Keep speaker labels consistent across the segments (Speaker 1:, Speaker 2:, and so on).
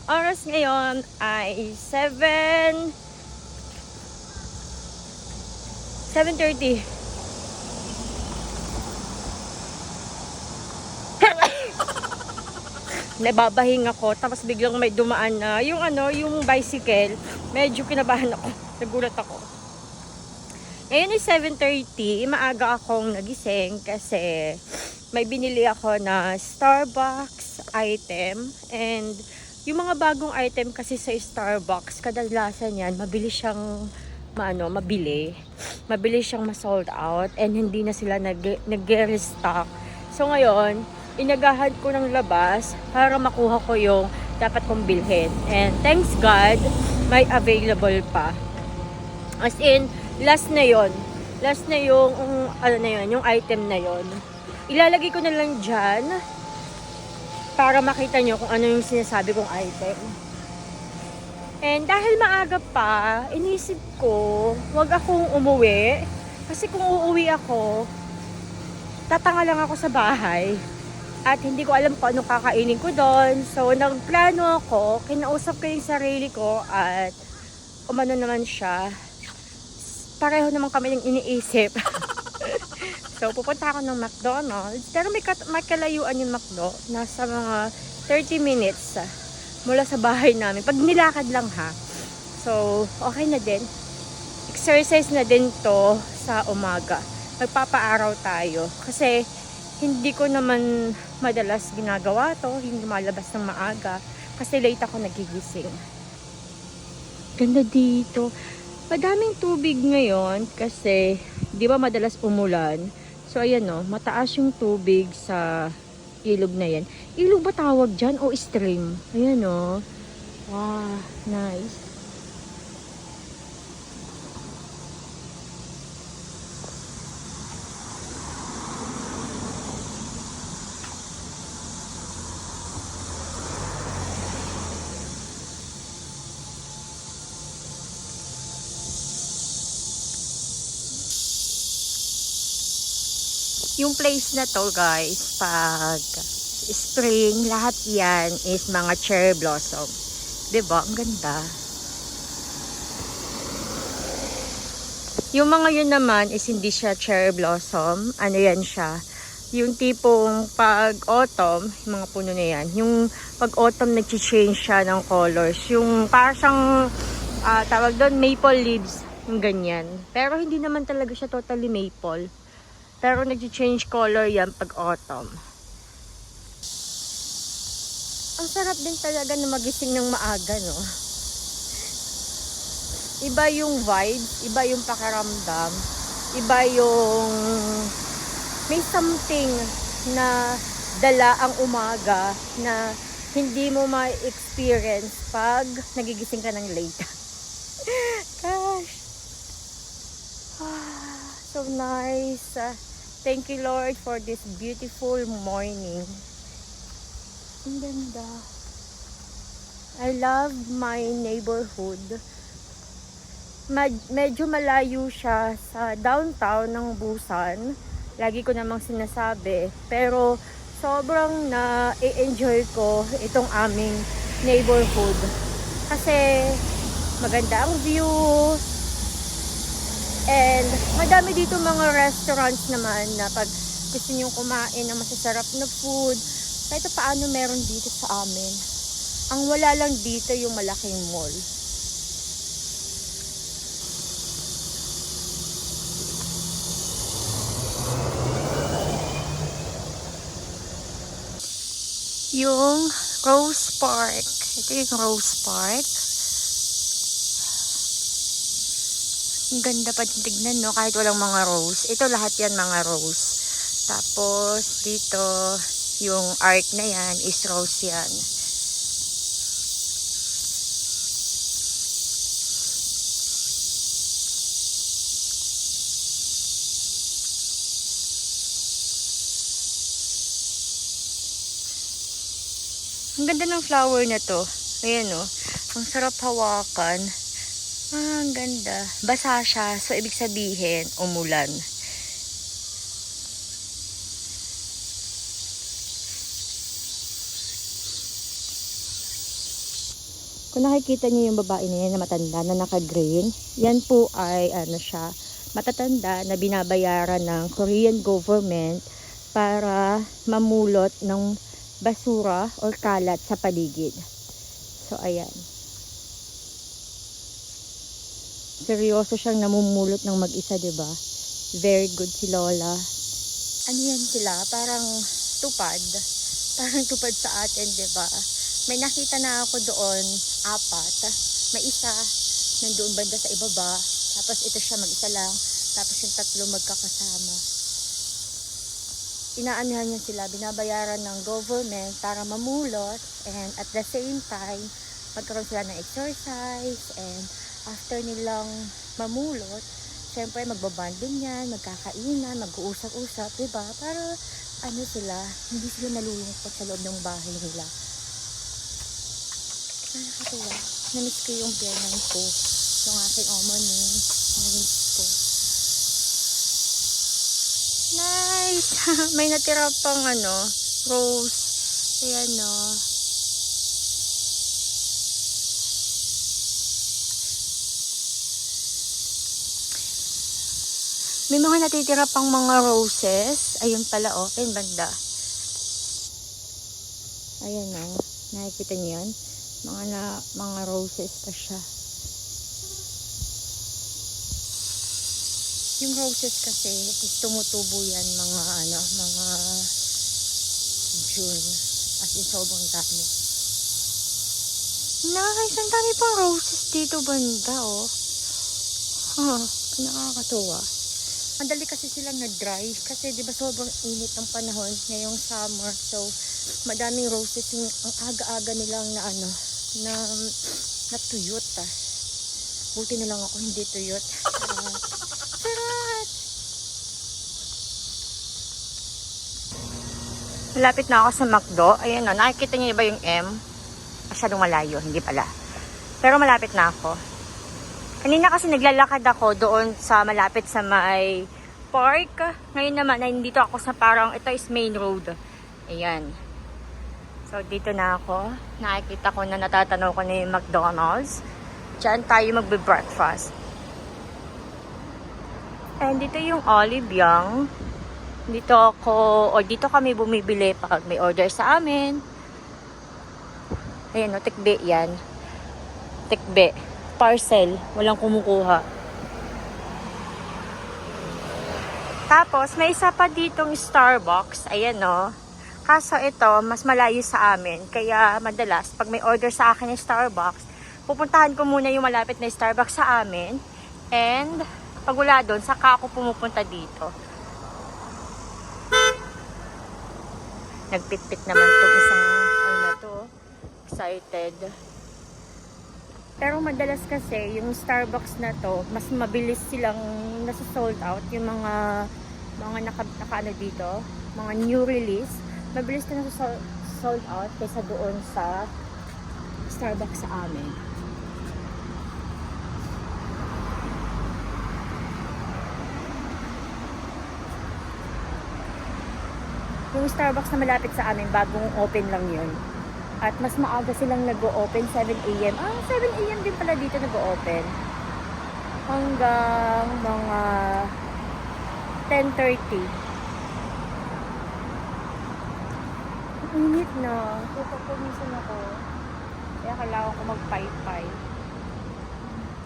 Speaker 1: Ang oras ngayon ay 7:30. Nababahing ako, tapos biglang may dumaan na yung bicycle. Medyo kinabahan ako. Nagulat ako. Ngayon ay 7:30. Maaga akong nagising kasi may binili ako na Starbucks item. And yung mga bagong item kasi sa Starbucks, kadalasan yan, mabilis siyang mabili. Mabilis siyang ma-sold out and hindi na sila nag-restock. So ngayon, inagahan ko ng labas para makuha ko yung dapat kong bilhin. And thanks God, may available pa. As in, last na yung yung item na yon. Ilalagay ko na lang dyan para makita nyo kung ano yung sinasabi kong item. And dahil maaga pa, inisip ko, wag akong umuwi. Kasi kung uuwi ako, tatanga lang ako sa bahay. At hindi ko alam kung anong kakainin ko doon. So, nagplano ako, kinausap ko yung sarili ko at umano naman siya. Pareho naman kami yung iniisip. So, pupunta ako ng McDonald's. Pero may kalayuan yung McDo. Nasa mga 30 minutes mula sa bahay namin. Pag nilakad lang ha. So, okay na din. Exercise na din to sa umaga. Magpapaaraw tayo. Kasi, hindi ko naman madalas ginagawa to. Hindi malabas ng maaga. Kasi late ako nagigising. Ganda dito. Madaming tubig ngayon kasi di ba madalas umulan. So ayan o, mataas yung tubig sa ilog na yan. Ilog ba tawag dyan o stream? Ayan o. Wow, nice. Yung place na to guys, pag spring, lahat yan is mga cherry blossom. Diba? Ang ganda. Yung mga yun naman is hindi siya cherry blossom. Ano yan siya? Yung tipong pag autumn, yung mga puno na yan. Yung pag autumn nag-change siya ng colors. Yung parang tawag doon maple leaves. Yung ganyan. Pero hindi naman talaga siya totally maple. Pero nag-change color yan pag autumn. Ang sarap din talaga na magising ng maaga, no? Iba yung vibes, iba yung pakiramdam, iba yung may something na dala ang umaga na hindi mo ma-experience pag nagigising ka ng late. Gosh. So nice. Thank you Lord for this beautiful morning. Ang ganda. I love my neighborhood. Medyo malayo siya sa downtown ng Busan. Lagi ko namang sinasabi. Pero sobrang na-enjoy ko itong aming neighborhood. Kasi maganda ang view. And madami dito mga restaurants naman na pag gusto nyo kumain ng masasarap na food, kahit paano meron dito sa amin. Ang wala lang dito yung malaking mall. Yung Rose Park. Ito yung Rose Park. Ang ganda pa tignan, no? Kahit walang mga rose. Ito lahat yan mga rose. Tapos, dito, yung arc na yan is rose yan. Ang ganda ng flower na to. Ayan, no? Ang sarap hawakan. Ang ganda. Basa siya. So, ibig sabihin, umulan. Kung nakikita niyo yung babae na yan na matanda na naka-green, yan po ay ano siya, matatanda na binabayaran ng Korean government para mamulot ng basura or kalat sa paligid. So ayan. Seryoso siyang namumulot ng mag-isa, 'di ba? Very good si Lola. Ano yan sila? Parang tupad. Parang tupad sa atin, 'di ba? May nakita na ako doon, 4. May isa nandoon banda sa ibaba. Tapos ito siya mag-isa lang. Tapos yung 3 magkakasama. Inaanihan niya sila, binabayaran ng government para mamulot. And at the same time, magkaroon sila ng exercise. And after nilang mamulot, syempre magbabanding yan, magkakainan, mag-uusap-usap, diba? Para ano sila, hindi sila nalulungkot sa loob ng bahay nila. Nakakatuwa. Namiss ko yung biyanan ko. Yung aking omoning. Namiss ko. Nice! May natira pang ano, rose. Ayan o. May mga natitira pang mga roses. Ayun pala o. Ayun banda. Ayan o. Nakikita niyo yan? Mga roses pa siya. Yung roses kasi tumutubo yan mga June. As in sobrang dami. Nice, ang dami pang roses dito banda oh. Nakakatuwa. Madali kasi silang nag-dry kasi 'di ba sobrang init ng panahon ngayong summer. So madaming roses yung ang aga-aga nilang na tuyot. Buti na lang ako hindi tuyot. Sarap! Malapit na ako sa McDo. Ayan o, nakikita niyo ba yung M? Masyadong malayo, hindi pala. Pero malapit na ako. Kanina kasi naglalakad ako doon sa malapit sa may park. Ngayon naman, nandito ako sa parang, ito is main road. Ayan. So, dito na ako. Nakikita ko na natatanaw ko na yung McDonald's. Diyan tayo magbe-breakfast. And dito yung Olive Young. Dito kami bumibili pag may order sa amin. Ayan o, tikbe yan. Tikbe. Parcel. Walang kumukuha. Tapos, may isa pa ditong Starbucks. Ayan o. Kaso ito, mas malayo sa amin. Kaya madalas, pag may order sa akin ng Starbucks, pupuntahan ko muna yung malapit na Starbucks sa amin. And, pag wala doon, saka ako pumupunta dito. Nagpitpit naman itong isang, excited. Pero madalas kasi, yung Starbucks na to, mas mabilis silang nasa-sold out. Yung mga naka dito, mga new release, mabilis na nasa-sold out kaysa doon sa Starbucks sa amin. Yung Starbucks na malapit sa amin, bagong open lang yun. At mas maaga silang nag-o-open, 7 AM. 7 AM din pala dito nag-o-open. Hanggang mga 10:30. Init na. Pupapumisan ako. Kaya kailangan ko mag-pay-pay.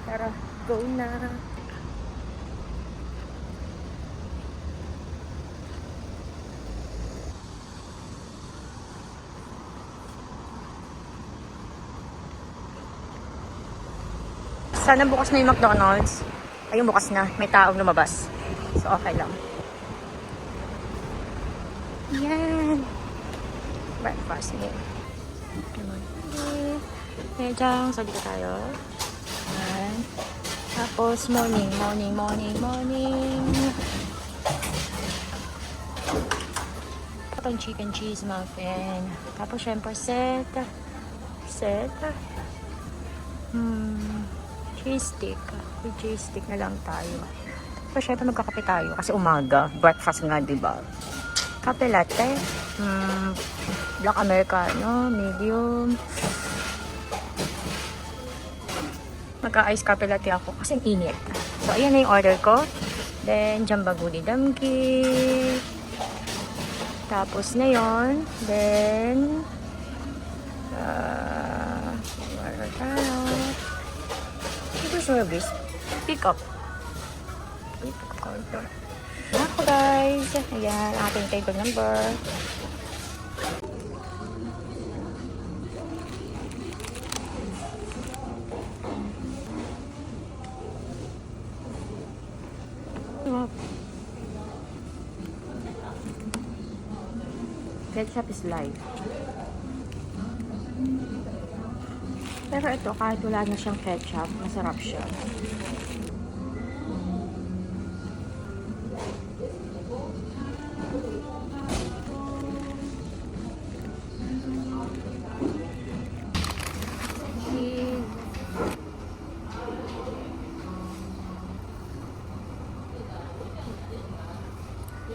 Speaker 1: Tara, go na. Sana bukas na yung McDonald's. Ayun, bukas na. May taong lumabas. So, okay lang. Yan. Breakfast meal. Medjang, so dito tayo. Yan. Tapos, morning. Itong chicken cheese muffin. Tapos, syempre, set. Cheese stick. With cheese stick na lang tayo. So, syempre magkakape tayo kasi umaga. Breakfast nga, diba? Kape latte. Black Americano. Medium. Magka-ice coffee latte ako kasi ang init. So, ayan na yung order ko. Then, jambaguli damki. Tapos na yon. Then, order tayo. Ito service. Pick up. Pick up order. Ako guys. Ayan, ating table number. Ketchup is live. Pero ito, kahit wala na siyang ketchup, masarap siya.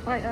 Speaker 1: Ay,